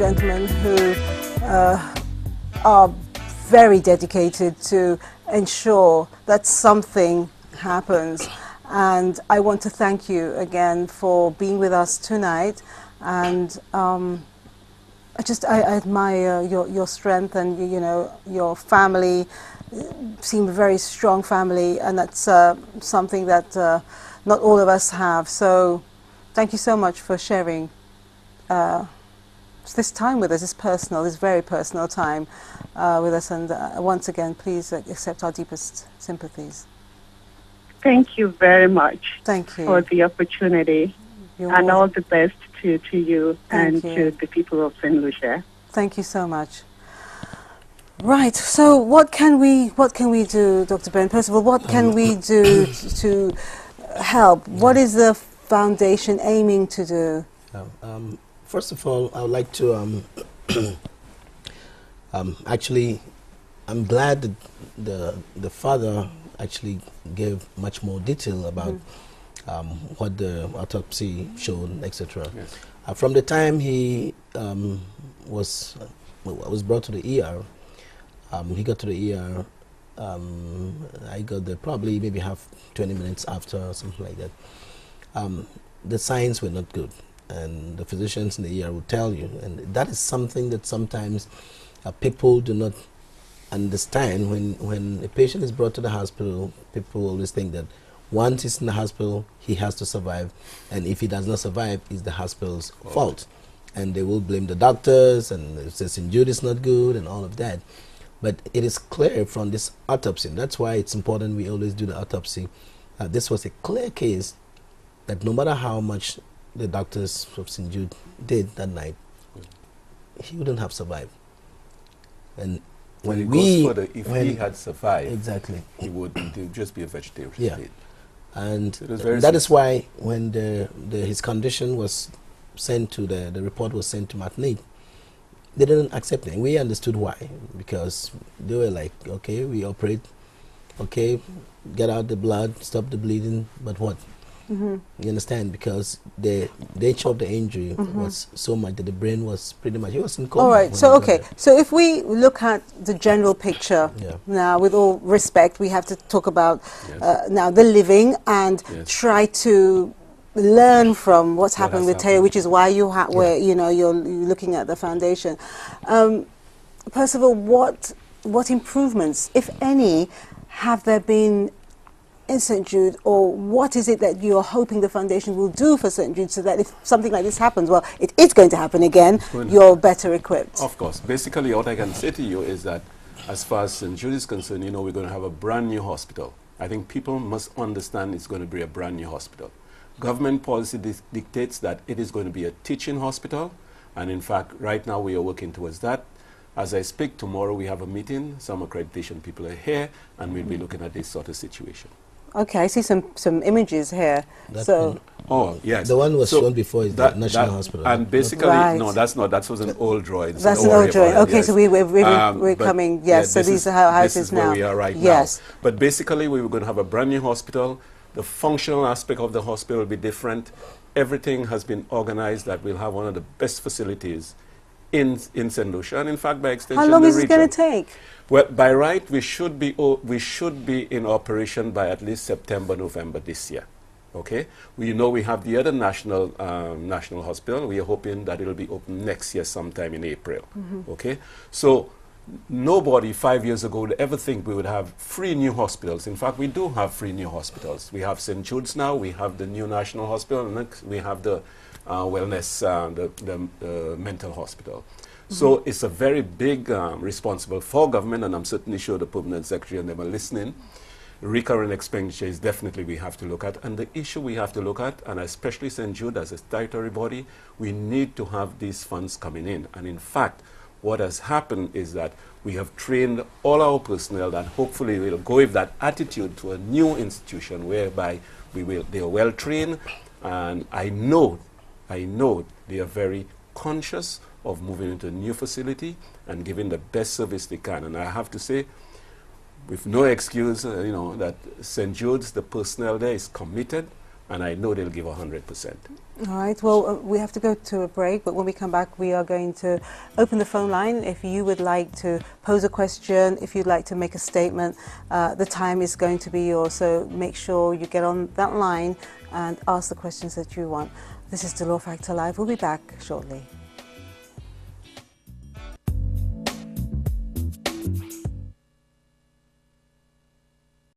gentlemen who are very dedicated to ensure that something happens. And I want to thank you again for being with us tonight. And I admire your strength, and you know, your family seem a very strong family, and that's something that not all of us have. So thank you so much for sharing this time with us, this very personal time with us. And once again, please accept our deepest sympathies. Thank you very much. Thank you for the opportunity. And all the best to you and to the people of Saint Lucia. Thank you so much. Right. So what can we do, Dr. Ben Percival? What can we do to help? What is the foundation aiming to do? First of all, I would like to actually, I'm glad that the father actually gave much more detail about what the autopsy showed, etc. Yes. From the time he was brought to the ER, he got to the ER. I got there probably maybe 20 minutes after, or something like that. The signs were not good, and the physicians in the ER will tell you, and that is something that sometimes people do not understand. When a patient is brought to the hospital, people always think that once he's in the hospital, he has to survive, and if he does not survive, it's the hospital's fault, and they will blame the doctors, and they say St.Jude is not good, and all of that. But it is clear from this autopsy, and that's why it's important we always do the autopsy. This was a clear case that no matter how much the doctors of St.Jude did that night, he wouldn't have survived. And when if he had survived, exactly, he would just be a vegetarian. Yeah. And so that is why when his condition was sent to the report was sent to Martinique, they didn't accept it. And we understood why, because they were like, okay, we operate, okay, get out the blood, stop the bleeding, but what? You understand? Because the nature of the injury was so much that the brain was pretty much, he was in coma. All right, so so if we look at the general picture now, with all respect, we have to talk about now the living and try to learn from what's happened with Tayo, which is why you're looking at the foundation. Percival, what improvements, if any, have there been in St. Jude, or what is it that you're hoping the foundation will do for St. Jude, so that if something like this happens, well, it is going to happen again, you're better equipped? Of course. Basically, what I can say to you is that as far as St. Jude is concerned, we're going to have a brand new hospital. I think people must understand it's going to be a brand new hospital. Government policy dictates that it is going to be a teaching hospital, and in fact, right now we are working towards that. As I speak, tomorrow we have a meeting, some accreditation people are here, and we'll be looking at this sort of situation. Okay, I see some images here. Yes. The one was shown before is the National Hospital. And basically, no, that's not. That was an old drawing. That's an old drawing. Okay, yes. So we're coming. Yes, so these are how it is now. Where we are right now. But basically, we were going to have a brand new hospital. The functional aspect of the hospital will be different. Everything has been organized that we'll have one of the best facilities in St. Lucia, and in fact, by extension, how long is it going to take? Well, by right, we should be in operation by at least September, November this year. Okay, we have the other national hospital. We are hoping that it'll be open next year, sometime in April. Okay, so nobody 5 years ago would ever think we would have 3 new hospitals. In fact, we do have 3 new hospitals. We have St. Jude's now. We have the new national hospital, and next we have the wellness, the mental hospital. So it's a very big responsible for government, and I'm certainly sure the permanent secretary and them are listening. Recurrent expenditure is definitely we have to look at, and the issue we have to look at, and especially St. Jude as a statutory body, we need to have these funds coming in. And in fact, what has happened is that we have trained all our personnel that hopefully will go with that attitude to a new institution whereby they are well trained, and I know they are very conscious of moving into a new facility and giving the best service they can. And I have to say, with no excuse, that St. Jude's, the personnel there is committed, and I know they'll give 100%. All right, well, we have to go to a break, but when we come back, we are going to open the phone line. If you would like to pose a question, if you'd like to make a statement, the time is going to be yours, so make sure you get on that line and ask the questions that you want. This is Dolor Factor Live. We'll be back shortly.